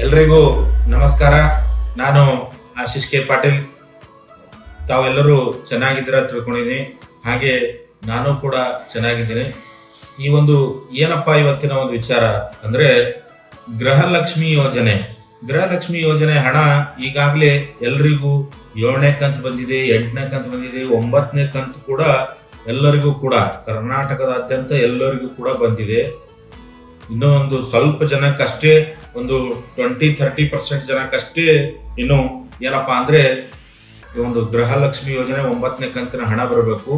ಎಲ್ರಿಗೂ ನಮಸ್ಕಾರ. ನಾನು ಆಶೀಶ್ ಕೆ ಪಾಟೀಲ್. ತಾವೆಲ್ಲರೂ ಚೆನ್ನಾಗಿದ್ದೀರಾ ತಿಳ್ಕೊಂಡಿದ್ದೀನಿ. ಹಾಗೆ ನಾನು ಕೂಡ ಚೆನ್ನಾಗಿದ್ದೀನಿ. ಈ ಒಂದು ಏನಪ್ಪಾ ಇವತ್ತಿನ ಒಂದು ವಿಚಾರ ಅಂದ್ರೆ ಗೃಹಲಕ್ಷ್ಮಿ ಯೋಜನೆ ಹಣ ಈಗಾಗಲೇ ಎಲ್ರಿಗೂ 7ನೇ ಕಂತು ಬಂದಿದೆ, 8ನೇ ಕಂತು ಬಂದಿದೆ, 9ನೇ ಕಂತು ಕೂಡ ಎಲ್ಲರಿಗೂ ಕೂಡ ಕರ್ನಾಟಕದಾದ್ಯಂತ ಎಲ್ಲರಿಗೂ ಕೂಡ ಬಂದಿದೆ. ಇನ್ನೂ ಒಂದು ಸ್ವಲ್ಪ ಜನಕ್ಕಷ್ಟೇ, ಒಂದು 20-30% ಜನಕ್ಕಷ್ಟೇ ಇನ್ನು ಏನಪ್ಪಾ ಅಂದ್ರೆ ಈ ಒಂದು ಗೃಹಲಕ್ಷ್ಮಿ ಯೋಜನೆ 9ನೇ ಕಂತಿನ ಹಣ ಬರಬೇಕು.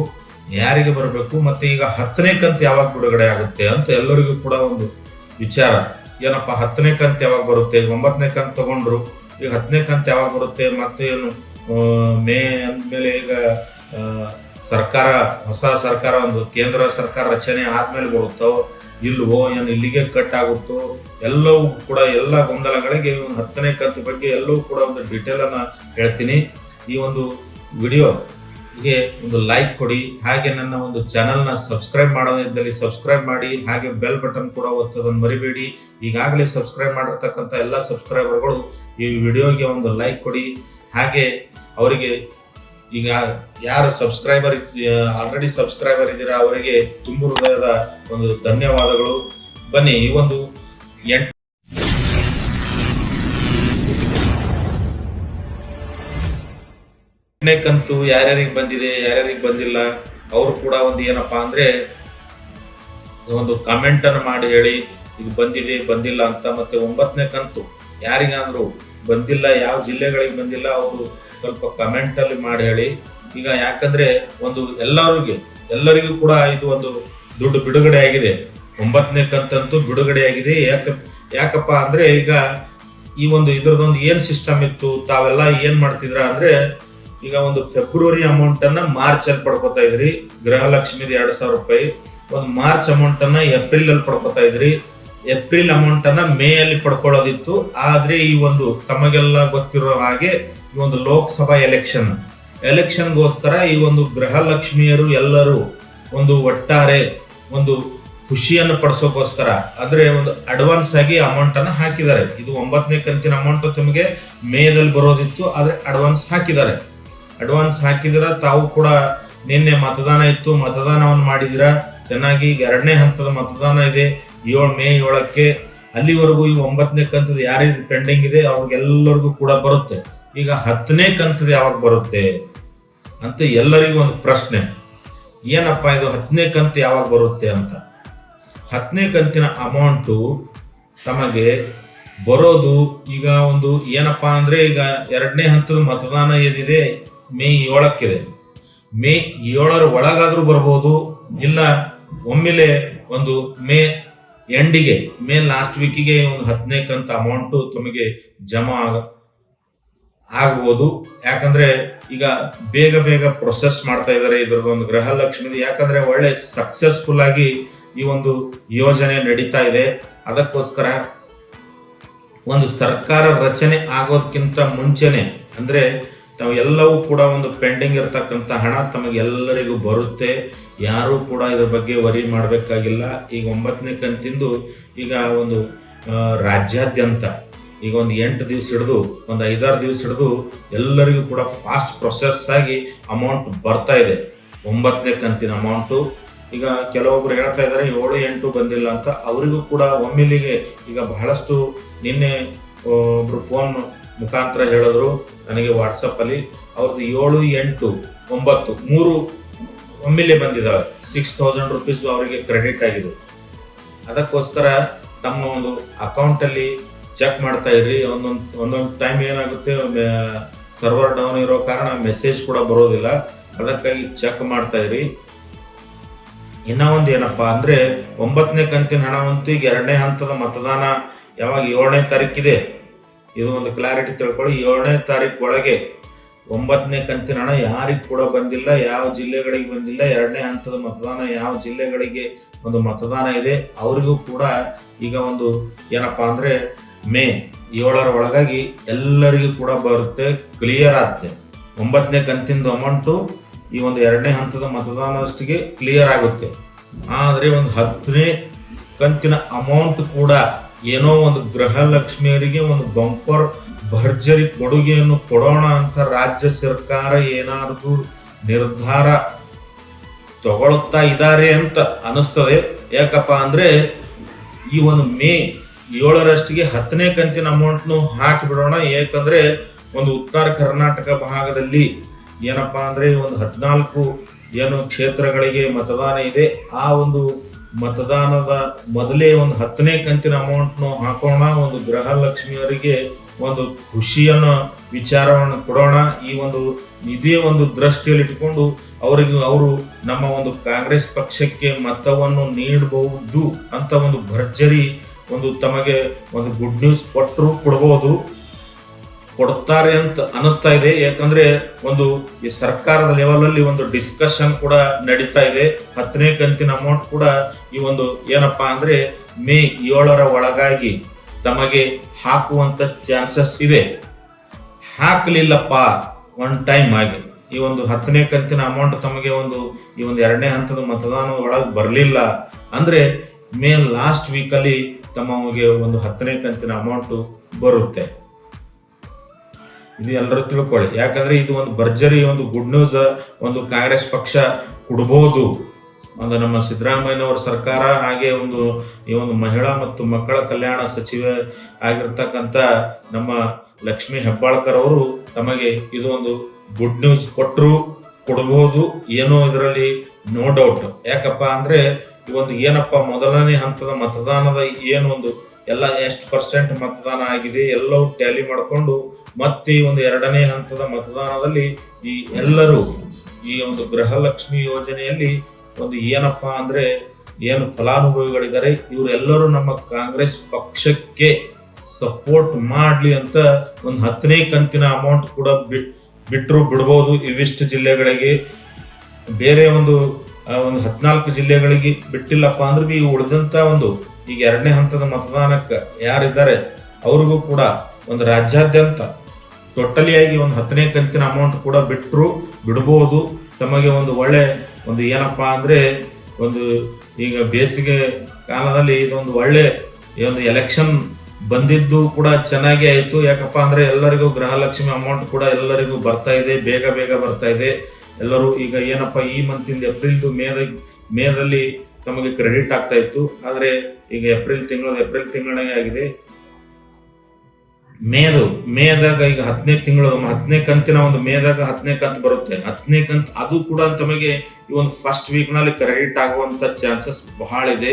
ಯಾರಿಗೆ ಬರಬೇಕು ಮತ್ತೆ ಈಗ 10ನೇ ಕಂತು ಯಾವಾಗ ಬಿಡುಗಡೆ ಆಗುತ್ತೆ ಅಂತ ಎಲ್ಲರಿಗೂ ಕೂಡ ಒಂದು ವಿಚಾರ. ಏನಪ್ಪಾ 10ನೇ ಕಂತು ಯಾವಾಗ ಬರುತ್ತೆ? 9ನೇ ಕಂತು ತಗೊಂಡ್ರು, ಈಗ 10ನೇ ಕಂತು ಯಾವಾಗ ಬರುತ್ತೆ? ಮತ್ತೆ ಏನು ಮೇ ಅಂದ್ಮೇಲೆ ಈಗ ಹೊಸ ಸರ್ಕಾರ ಒಂದು ಕೇಂದ್ರ ಸರ್ಕಾರ ರಚನೆ ಆದ್ಮೇಲೆ ಬರುತ್ತೋ ಇಲ್ವೋ, ಏನು ಇಲ್ಲಿಗೆ ಕಟ್ ಆಗುತ್ತೋ, ಎಲ್ಲವೂ ಕೂಡ ಎಲ್ಲ ಗೊಂದಲಗಳಿಗೆ ಒಂದು 10ನೇ ಕಂತು ಬಗ್ಗೆ ಎಲ್ಲವೂ ಕೂಡ ಒಂದು ಡೀಟೇಲ್ ಅನ್ನ ಹೇಳ್ತೀನಿ. ಈ ಒಂದು ವಿಡಿಯೋಗೆ ಒಂದು ಲೈಕ್ ಕೊಡಿ, ಹಾಗೆ ನನ್ನ ಒಂದು ಚಾನಲ್ನ ಸಬ್ಸ್ಕ್ರೈಬ್ ಮಾಡೋದಿದ್ದಲ್ಲಿ ಸಬ್ಸ್ಕ್ರೈಬ್ ಮಾಡಿ, ಹಾಗೆ ಬೆಲ್ ಬಟನ್ ಕೂಡ ಒತ್ತೋದನ್ನು ಮರಿಬೇಡಿ. ಈಗಾಗಲೇ ಸಬ್ಸ್ಕ್ರೈಬ್ ಮಾಡಿರ್ತಕ್ಕಂಥ ಎಲ್ಲ ಸಬ್ಸ್ಕ್ರೈಬರ್ಗಳು ಈ ವಿಡಿಯೋಗೆ ಒಂದು ಲೈಕ್ ಕೊಡಿ. ಹಾಗೆ ಅವರಿಗೆ ಈಗ ಯಾರು ಆಲ್ರೆಡಿ ಸಬ್ಸ್ಕ್ರೈಬರ್ ಇದ್ದೀರಾ ಅವರಿಗೆ ತುಂಬು ಹೃದಯದ ಒಂದು ಧನ್ಯವಾದಗಳು. ಬನ್ನಿ, ಈ ಒಂದು 8ನೇ ಕಂತು ಯಾರ್ಯಾರಿಗೆ ಬಂದಿದೆ, ಯಾರ್ಯಾರಿಗೆ ಬಂದಿಲ್ಲ ಅವರು ಕೂಡ ಒಂದು ಏನಪ್ಪಾ ಅಂದ್ರೆ ಒಂದು ಕಾಮೆಂಟ್ ಅನ್ನು ಮಾಡಿ ಹೇಳಿ ಇದು ಬಂದಿದೆ ಬಂದಿಲ್ಲ ಅಂತ. ಮತ್ತೆ 9ನೇ ಕಂತು ಯಾರಿಗಾದ್ರೂ ಬಂದಿಲ್ಲ, ಯಾವ ಜಿಲ್ಲೆಗಳಿಗೆ ಬಂದಿಲ್ಲ ಅವರು ಸ್ವಲ್ಪ ಕಮೆಂಟ್ ಅಲ್ಲಿ ಮಾಡಿ ಹೇಳಿ. ಈಗ ಯಾಕಂದ್ರೆ ಒಂದು ಎಲ್ಲರಿಗೂ ಕೂಡ ಇದು ಒಂದು ದುಡ್ಡು ಬಿಡುಗಡೆ ಆಗಿದೆ. 9ನೇ ಕಂತಂತೂ ಬಿಡುಗಡೆ ಆಗಿದೆ. ಯಾಕಪ್ಪ ಅಂದ್ರೆ ಈಗ ಈ ಒಂದು ಇದ್ರದೊಂದು ಏನ್ ಸಿಸ್ಟಮ್ ಇತ್ತು, ತಾವೆಲ್ಲ ಏನ್ ಮಾಡ್ತಿದ್ರ ಅಂದ್ರೆ ಈಗ ಒಂದು ಫೆಬ್ರವರಿ ಅಮೌಂಟ್ ಅನ್ನ ಮಾರ್ಚ್ ಅಲ್ಲಿ ಪಡ್ಕೊತಾ ಇದ್ರಿ, ಗೃಹಲಕ್ಷ್ಮಿದ 2,000 ರೂಪಾಯಿ. ಒಂದು ಮಾರ್ಚ್ ಅಮೌಂಟ್ ಅನ್ನ ಏಪ್ರಿಲ್ ಅಲ್ಲಿ ಪಡ್ಕೊತಾ ಇದ್ರಿ, ಏಪ್ರಿಲ್ ಅಮೌಂಟ್ ಅನ್ನ ಮೇ ಅಲ್ಲಿ ಪಡ್ಕೊಳ್ಳೋದಿತ್ತು. ಆದ್ರೆ ಈ ಒಂದು ತಮಗೆಲ್ಲ ಗೊತ್ತಿರೋ ಹಾಗೆ ಈ ಒಂದು ಲೋಕಸಭಾ ಎಲೆಕ್ಷನ್ಗೋಸ್ಕರ ಈ ಒಂದು ಗೃಹಲಕ್ಷ್ಮಿಯರು ಎಲ್ಲರೂ ಒಂದು ಒಟ್ಟಾರೆ ಒಂದು ಖುಷಿಯನ್ನು ಪಡಿಸೋಕೋಸ್ಕರ ಅಂದ್ರೆ ಒಂದು ಅಡ್ವಾನ್ಸ್ ಆಗಿ ಅಮೌಂಟ್ ಅನ್ನ ಹಾಕಿದ್ದಾರೆ. ಇದು 9ನೇ ಕಂತಿನ ಅಮೌಂಟ್ ತಮಗೆ ಮೇದಲ್ಲಿ ಬರೋದಿತ್ತು, ಆದ್ರೆ ಅಡ್ವಾನ್ಸ್ ಹಾಕಿದಿರ. ತಾವು ಕೂಡ ನಿನ್ನೆ ಮತದಾನ ಇತ್ತು, ಮತದಾನವನ್ನು ಮಾಡಿದಿರ ಚೆನ್ನಾಗಿ. 2ನೇ ಹಂತದ ಮತದಾನ ಇದೆ ಮೇ 7ಕ್ಕೆ. ಅಲ್ಲಿವರೆಗೂ ಈ 9ನೇ ಕಂತದ ಯಾರಿಗೆ ಪೆಂಡಿಂಗ್ ಇದೆ ಅವ್ರಿಗೆಲ್ಲರಿಗೂ ಕೂಡ ಬರುತ್ತೆ. ಈಗ 10ನೇ ಕಂತದ ಯಾವಾಗ ಬರುತ್ತೆ ಅಂತ ಎಲ್ಲರಿಗೂ ಒಂದು ಪ್ರಶ್ನೆ. ಏನಪ್ಪಾ ಇದು 10ನೇ ಕಂತು ಯಾವಾಗ ಬರುತ್ತೆ ಅಂತ. 10ನೇ ಕಂತಿನ ಅಮೌಂಟು ತಮಗೆ ಬರೋದು ಈಗ ಒಂದು ಏನಪ್ಪಾ ಅಂದ್ರೆ ಈಗ 2ನೇ ಹಂತದ ಮತದಾನ ಏನಿದೆ ಮೇ 7ಕ್ಕಿದೆ. ಮೇ 7ರ ಒಳಗಾದ್ರೂ ಬರ್ಬೋದು, ಇಲ್ಲ ಒಮ್ಮೆಲೆ ಒಂದು ಮೇ ಲಾಸ್ಟ್ ವೀಕಿಗೆ ಒಂದು 10ನೇ ಕಂತು ಅಮೌಂಟು ತಮಗೆ ಜಮಾ ಆಗ್ಬೋದು. ಯಾಕಂದ್ರೆ ಈಗ ಬೇಗ ಪ್ರೊಸೆಸ್ ಮಾಡ್ತಾ ಇದ್ದಾರೆ ಇದ್ರದೊಂದು ಗೃಹಲಕ್ಷ್ಮಿ. ಯಾಕಂದ್ರೆ ಒಳ್ಳೆ ಸಕ್ಸಸ್ಫುಲ್ ಆಗಿ ಈ ಒಂದು ಯೋಜನೆ ನಡೀತಾ ಇದೆ. ಅದಕ್ಕೋಸ್ಕರ ಒಂದು ಸರ್ಕಾರ ರಚನೆ ಆಗೋದಕ್ಕಿಂತ ಮುಂಚೆನೆ ಅಂದ್ರೆ ತಾವೆಲ್ಲವೂ ಕೂಡ ಒಂದು ಪೆಂಡಿಂಗ್ ಇರತಕ್ಕಂಥ ಹಣ ತಮಗೆಲ್ಲರಿಗೂ ಬರುತ್ತೆ. ಯಾರು ಕೂಡ ಇದ್ರ ಬಗ್ಗೆ ವರಿ ಮಾಡಬೇಕಾಗಿಲ್ಲ. ಈಗ 9ನೇ ಕಂತಿಂದು ಈಗ ಒಂದು ರಾಜ್ಯಾದ್ಯಂತ ಈಗ ಒಂದು 8 ದಿವಸ ಹಿಡಿದು ಒಂದು 5-6 ದಿವಸ ಹಿಡಿದು ಎಲ್ಲರಿಗೂ ಕೂಡ ಫಾಸ್ಟ್ ಪ್ರೊಸೆಸ್ ಆಗಿ ಅಮೌಂಟ್ ಬರ್ತಾ ಇದೆ. 9ನೇ ಕಂತಿನ ಅಮೌಂಟು ಈಗ ಕೆಲವೊಬ್ರು ಹೇಳ್ತಾ ಇದ್ದಾರೆ 7-8 ಬಂದಿಲ್ಲ ಅಂತ. ಅವರಿಗೂ ಕೂಡ ಒಮ್ಮೆಲಿಗೆ ಈಗ ಬಹಳಷ್ಟು ನಿನ್ನೆ ಒಬ್ರು ಫೋನ್ ಮುಖಾಂತರ ಹೇಳಿದ್ರು ನನಗೆ ವಾಟ್ಸಪ್ ಅಲ್ಲಿ, ಅವ್ರದ್ದು 7, 8, 9 3 ಒಮ್ಮೆಲೆ ಬಂದಿದ್ದಾವೆ. 6,000 ರೂಪೀಸ್ ಅವರಿಗೆ ಕ್ರೆಡಿಟ್ ಆಗಿದೆ. ಅದಕ್ಕೋಸ್ಕರ ತಮ್ಮ ಒಂದು ಅಕೌಂಟ್ ಅಲ್ಲಿ ಚೆಕ್ ಮಾಡ್ತಾ ಇರ್ರಿ. ಒಂದೊಂದು ಟೈಮ್ ಏನಾಗುತ್ತೆ, ಸರ್ವರ್ ಡೌನ್ ಇರೋ ಕಾರಣ ಮೆಸೇಜ್ ಕೂಡ ಬರೋದಿಲ್ಲ. ಅದಕ್ಕಾಗಿ ಚೆಕ್ ಮಾಡ್ತಾ ಇರಿ. ಇನ್ನ ಒಂದು ಏನಪ್ಪಾ ಅಂದ್ರೆ 9ನೇ ಕಂತಿನ ಹಣವಂತೂ ಈಗ 2ನೇ ಹಂತದ ಮತದಾನ ಯಾವಾಗ 7ನೇ ತಾರೀಕಿದೆ, ಇದು ಒಂದು ಕ್ಲಾರಿಟಿ ತಿಳ್ಕೊಳ್ಳಿ. 7ನೇ ತಾರೀಕು ಒಳಗೆ 9ನೇ ಕಂತಿನ ಹಣ ಯಾರಿಗೂ ಕೂಡ ಬಂದಿಲ್ಲ, ಯಾವ ಜಿಲ್ಲೆಗಳಿಗೆ ಬಂದಿಲ್ಲ, 2ನೇ ಹಂತದ ಮತದಾನ ಯಾವ ಜಿಲ್ಲೆಗಳಿಗೆ ಒಂದು ಮತದಾನ ಇದೆ ಅವರಿಗೂ ಕೂಡ ಈಗ ಒಂದು ಏನಪ್ಪಾ ಅಂದ್ರೆ ಮೇ 7ರ ಒಳಗಾಗಿ ಎಲ್ಲರಿಗೂ ಕೂಡ ಬರುತ್ತೆ, ಕ್ಲಿಯರ್ ಆಗುತ್ತೆ. 9ನೇ ಕಂತಿನ ಅಮೌಂಟು ಈ ಒಂದು 2ನೇ ಹಂತದ ಮತದಾನದಷ್ಟಿಗೆ ಕ್ಲಿಯರ್ ಆಗುತ್ತೆ. ಆದ್ರೆ ಒಂದು 10ನೇ ಕಂತಿನ ಅಮೌಂಟ್ ಕೂಡ ಏನೋ ಒಂದು ಗೃಹಲಕ್ಷ್ಮಿಯರಿಗೆ ಒಂದು ಬಂಪರ್ ಭರ್ಜರಿ ಕೊಡುಗೆಯನ್ನು ಕೊಡೋಣ ಅಂತ ರಾಜ್ಯ ಸರ್ಕಾರ ಏನಾದರೂ ನಿರ್ಧಾರ ತಗೊಳ್ತಾ ಇದ್ದಾರೆ ಅಂತ ಅನಿಸ್ತದೆ. ಯಾಕಪ್ಪ ಅಂದ್ರೆ ಈ ಒಂದು ಮೇ 7ರಷ್ಟಿಗೆ 10ನೇ ಕಂತಿನ ಅಮೌಂಟ್ನು ಹಾಕಿ ಬಿಡೋಣ. ಯಾಕಂದ್ರೆ ಒಂದು ಉತ್ತರ ಕರ್ನಾಟಕ ಭಾಗದಲ್ಲಿ ಏನಪ್ಪಾ ಅಂದ್ರೆ ಒಂದು 14 ಏನು ಕ್ಷೇತ್ರಗಳಿಗೆ ಮತದಾನ ಇದೆ. ಆ ಒಂದು ಮತದಾನದ ಮೊದಲೇ ಒಂದು 10ನೇ ಕಂತಿನ ಅಮೌಂಟ್ನು ಹಾಕೋಣ, ಒಂದು ಗೃಹಲಕ್ಷ್ಮಿಯವರಿಗೆ ಒಂದು ಖುಷಿಯನ್ನು ವಿಚಾರವನ್ನು ಕೊಡೋಣ. ಈ ಒಂದು ಇದೇ ಒಂದು ದೃಷ್ಟಿಯಲ್ಲಿ ಇಟ್ಕೊಂಡು ಅವರು ನಮ್ಮ ಒಂದು ಕಾಂಗ್ರೆಸ್ ಪಕ್ಷಕ್ಕೆ ಮತವನ್ನು ನೀಡಬಹುದು ಅಂತ ಒಂದು ಭರ್ಜರಿ ಒಂದು ತಮಗೆ ಒಂದು ಗುಡ್ ನ್ಯೂಸ್ ಕೊಡ್ತಾರೆ ಅಂತ ಅನಿಸ್ತಾ ಇದೆ. ಯಾಕಂದ್ರೆ ಒಂದು ಈ ಸರ್ಕಾರದ ಲೆವೆಲ್ ಅಲ್ಲಿ ಒಂದು ಡಿಸ್ಕಷನ್ ಕೂಡ ನಡೀತಾ ಇದೆ. 10ನೇ ಕಂತಿನ ಅಮೌಂಟ್ ಕೂಡ ಈ ಒಂದು ಏನಪ್ಪಾ ಅಂದ್ರೆ ಮೇ 7ರ ಒಳಗಾಗಿ ತಮಗೆ ಹಾಕುವಂತ ಚಾನ್ಸಸ್ ಇದೆ. ಹಾಕ್ಲಿಲ್ಲಪ್ಪ ಒನ್ ಟೈಮ್ ಆಗಿ ಈ ಒಂದು 10ನೇ ಕಂತಿನ ಅಮೌಂಟ್ ತಮಗೆ ಈ ಒಂದು 2ನೇ ಹಂತದ ಮತದಾನದ ಒಳಗೆ ಬರಲಿಲ್ಲ ಅಂದ್ರೆ ಮೇ ಲಾಸ್ಟ್ ವೀಕ್ ಅಲ್ಲಿ ತಮಗೆ ಒಂದು 10ನೇ ಕಂತಿನ ಅಮೌಂಟ್ ಬರುತ್ತೆ. ಇದು ಎಲ್ಲರೂ ತಿಳ್ಕೊಳ್ಳಿ. ಯಾಕಂದ್ರೆ ಇದು ಒಂದು ಭರ್ಜರಿ ಒಂದು ಗುಡ್ ನ್ಯೂಸ್ ಒಂದು ಕಾಂಗ್ರೆಸ್ ಪಕ್ಷ ಕೊಡಬಹುದು. ಒಂದು ನಮ್ಮ ಸಿದ್ದರಾಮಯ್ಯನವರ ಸರ್ಕಾರ ಹಾಗೆ ಈ ಒಂದು ಮಹಿಳಾ ಮತ್ತು ಮಕ್ಕಳ ಕಲ್ಯಾಣ ಸಚಿವೆ ಆಗಿರ್ತಕ್ಕಂಥ ನಮ್ಮ ಲಕ್ಷ್ಮೀ ಹೆಬ್ಬಾಳ್ಕರ್ ಅವರು ತಮಗೆ ಇದು ಒಂದು ಗುಡ್ ನ್ಯೂಸ್ ಕೊಡಬಹುದು. ಏನೋ ಇದರಲ್ಲಿ ನೋ ಡೌಟ್. ಯಾಕಪ್ಪ ಅಂದ್ರೆ ಏನಪ್ಪ ಮೊದಲನೇ ಹಂತದ ಮತದಾನದ ಎಲ್ಲ ಎಷ್ಟು ಪರ್ಸೆಂಟ್ ಮತದಾನ ಆಗಿದೆ ಎಲ್ಲವೂ ಟ್ಯಾಲಿ ಮಾಡಿಕೊಂಡು ಮತ್ತೆ ಈ ಒಂದು 2ನೇ ಹಂತದ ಮತದಾನದಲ್ಲಿ ಈ ಎಲ್ಲರೂ ಈ ಒಂದು ಗೃಹಲಕ್ಷ್ಮಿ ಯೋಜನೆಯಲ್ಲಿ ಏನಪ್ಪಾ ಅಂದ್ರೆ ಏನು ಫಲಾನುಭವಿಗಳಿದ್ದಾರೆ ಇವರೆಲ್ಲರೂ ನಮ್ಮ ಕಾಂಗ್ರೆಸ್ ಪಕ್ಷಕ್ಕೆ ಸಪೋರ್ಟ್ ಮಾಡ್ಲಿ ಅಂತ ಒಂದು 10ನೇ ಕಂತಿನ ಅಮೌಂಟ್ ಕೂಡ ಬಿಡಬಹುದು. ಇವಿಷ್ಟು ಜಿಲ್ಲೆಗಳಿಗೆ ಬೇರೆ ಒಂದು 14 ಜಿಲ್ಲೆಗಳಿಗೆ ಬಿಟ್ಟಿಲ್ಲಪ್ಪ ಅಂದ್ರೆ ಈ ಉಳಿದಂತ ಈಗ 2ನೇ ಹಂತದ ಮತದಾನಕ್ಕೆ ಯಾರಿದ್ದಾರೆ ಅವ್ರಿಗೂ ಕೂಡ ಒಂದು ರಾಜ್ಯಾದ್ಯಂತ ಟೋಟಲಿಯಾಗಿ ಒಂದು 10ನೇ ಕಂತಿನ ಅಮೌಂಟ್ ಕೂಡ ಬಿಡಬಹುದು. ತಮಗೆ ಒಳ್ಳೆ ಏನಪ್ಪಾ ಅಂದ್ರೆ ಈಗ ಬೇಸಿಗೆ ಕಾಲದಲ್ಲಿ ಇದೊಂದು ಒಳ್ಳೆ ಎಲೆಕ್ಷನ್ ಬಂದಿದ್ದು ಕೂಡ ಚೆನ್ನಾಗಿ ಆಯ್ತು. ಯಾಕಪ್ಪ ಅಂದ್ರೆ ಎಲ್ಲರಿಗೂ ಗೃಹಲಕ್ಷ್ಮಿ ಅಮೌಂಟ್ ಕೂಡ ಎಲ್ಲರಿಗೂ ಬರ್ತಾ ಇದೆ, ಬೇಗ ಬರ್ತಾ ಇದೆ. ಎಲ್ಲರೂ ಈಗ ಏನಪ್ಪಾ ಈ ಮಂತ್ ಏಪ್ರಿಲ್ ಮೇದಲ್ಲಿ ತಮಗೆ ಕ್ರೆಡಿಟ್ ಆಗ್ತಾ ಇತ್ತು. ಆದ್ರೆ ಈಗ ಏಪ್ರಿಲ್ ತಿಂಗಳೇ ಆಗಿದೆ. ಮೇದಾಗ ಈಗ 10ನೇ ಕಂತಿನ ಮೇದಾಗ 10ನೇ ಕಂತು ಬರುತ್ತೆ. 10ನೇ ಕಂತು ಅದು ಕೂಡ ತಮಗೆ ಈ ಒಂದು ಫಸ್ಟ್ ವೀಕ್ ನಲ್ಲಿ ಕ್ರೆಡಿಟ್ ಆಗುವಂತ ಚಾನ್ಸಸ್ ಬಹಳ ಇದೆ.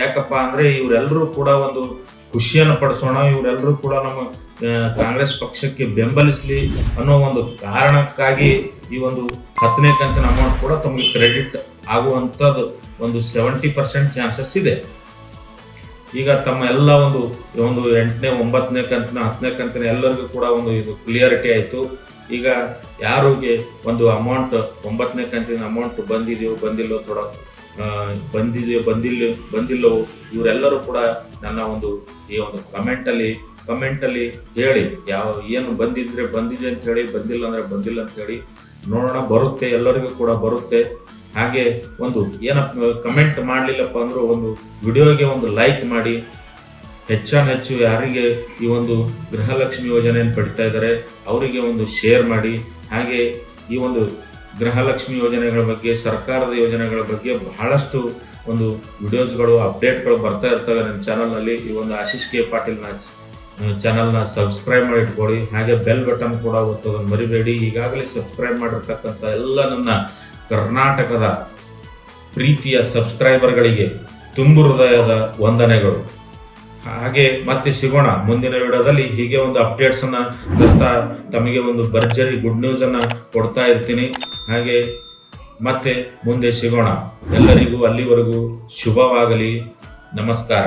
ಯಾಕಪ್ಪ ಅಂದ್ರೆ ಇವರೆಲ್ಲರೂ ಕೂಡ ಖುಷಿಯನ್ನು ಪಡಿಸೋಣ, ಇವರೆಲ್ಲರೂ ಕೂಡ ನಮ್ಮ ಕಾಂಗ್ರೆಸ್ ಪಕ್ಷಕ್ಕೆ ಬೆಂಬಲಿಸಲಿ ಅನ್ನೋ ಒಂದು ಕಾರಣಕ್ಕಾಗಿ ಈ 10ನೇ ಕಂತಿನ ಅಮೌಂಟ್ ಕೂಡ ತಮಗೆ ಕ್ರೆಡಿಟ್ ಆಗುವಂತದ್ದು 70% ಚಾನ್ಸಸ್ ಇದೆ. ಈಗ ತಮ್ಮ ಎಲ್ಲ 8ನೇ 9ನೇ ಕಂತಿನ 10ನೇ ಕಂತಿನ ಎಲ್ಲರಿಗೂ ಕೂಡ ಇದು ಕ್ಲಿಯರಿಟಿ ಆಯ್ತು. ಈಗ ಯಾರಿಗೆ ಅಮೌಂಟ್ 9ನೇ ಕಂತಿನ ಅಮೌಂಟ್ ಬಂದಿಲ್ಲವೋ ಇವರೆಲ್ಲರೂ ಕೂಡ ನನ್ನ ಈ ಕಮೆಂಟ್ ಅಲ್ಲಿ ಹೇಳಿ ಏನು ಬಂದಿದೆ ಅಂತ ಹೇಳಿ, ಬಂದಿಲ್ಲ ಅಂದ್ರೆ ಬಂದಿಲ್ಲ ಅಂತ ಹೇಳಿ ನೋಡೋಣ. ಬರುತ್ತೆ, ಎಲ್ಲರಿಗೂ ಕೂಡ ಬರುತ್ತೆ. ಹಾಗೆ ಕಮೆಂಟ್ ಮಾಡ್ಲಿಲ್ಲಪ್ಪ ಅಂದ್ರೂ ವಿಡಿಯೋಗೆ ಲೈಕ್ ಮಾಡಿ, ಹೆಚ್ಚು ಯಾರಿಗೆ ಈ ಗೃಹಲಕ್ಷ್ಮಿ ಯೋಜನೆಯನ್ನು ಪಡಿತಾ ಇದ್ದಾರೆ ಅವರಿಗೆ ಶೇರ್ ಮಾಡಿ. ಹಾಗೆ ಈ ಗೃಹಲಕ್ಷ್ಮಿ ಯೋಜನೆಗಳ ಬಗ್ಗೆ, ಸರ್ಕಾರದ ಯೋಜನೆಗಳ ಬಗ್ಗೆ ಬಹಳಷ್ಟು ವಿಡಿಯೋಸ್ಗಳು ಅಪ್ಡೇಟ್ಗಳು ಬರ್ತಾ ಇರ್ತವೆ ನನ್ನ ಚಾನಲ್ನಲ್ಲಿ. ಈ ಆಶೀಶ್ ಕೆ ಪಾಟೀಲ್ ಚಾನಲ್ನ ಸಬ್ಸ್ಕ್ರೈಬ್ ಮಾಡಿ ಇಟ್ಕೊಳ್ಳಿ. ಹಾಗೆ ಬೆಲ್ ಬಟನ್ ಕೂಡ ಒತ್ತೋದನ್ನು ಮರಿಬೇಡಿ. ಈಗಾಗಲೇ ಸಬ್ಸ್ಕ್ರೈಬ್ ಮಾಡಿರ್ತಕ್ಕಂಥ ಎಲ್ಲ ನನ್ನ ಕರ್ನಾಟಕದ ಪ್ರೀತಿಯ ಸಬ್ಸ್ಕ್ರೈಬರ್ಗಳಿಗೆ ತುಂಬು ಹೃದಯದ ವಂದನೆಗಳು. ಹಾಗೆ ಮತ್ತೆ ಸಿಗೋಣ ಮುಂದಿನ ವಿಡಿಯೋದಲ್ಲಿ. ಹೀಗೆ ಅಪ್ಡೇಟ್ಸ್ ಅನ್ನ ತರ್ತಾ ತಮಗೆ ಭರ್ಜರಿ ಗುಡ್ ನ್ಯೂಸ್ ಅನ್ನ ಕೊಡ್ತಾ ಇರ್ತೀನಿ. ಹಾಗೆ ಮತ್ತೆ ಮುಂದೆ ಸಿಗೋಣ. ಎಲ್ಲರಿಗೂ ಅಲ್ಲಿವರೆಗೂ ಶುಭವಾಗಲಿ. ನಮಸ್ಕಾರ.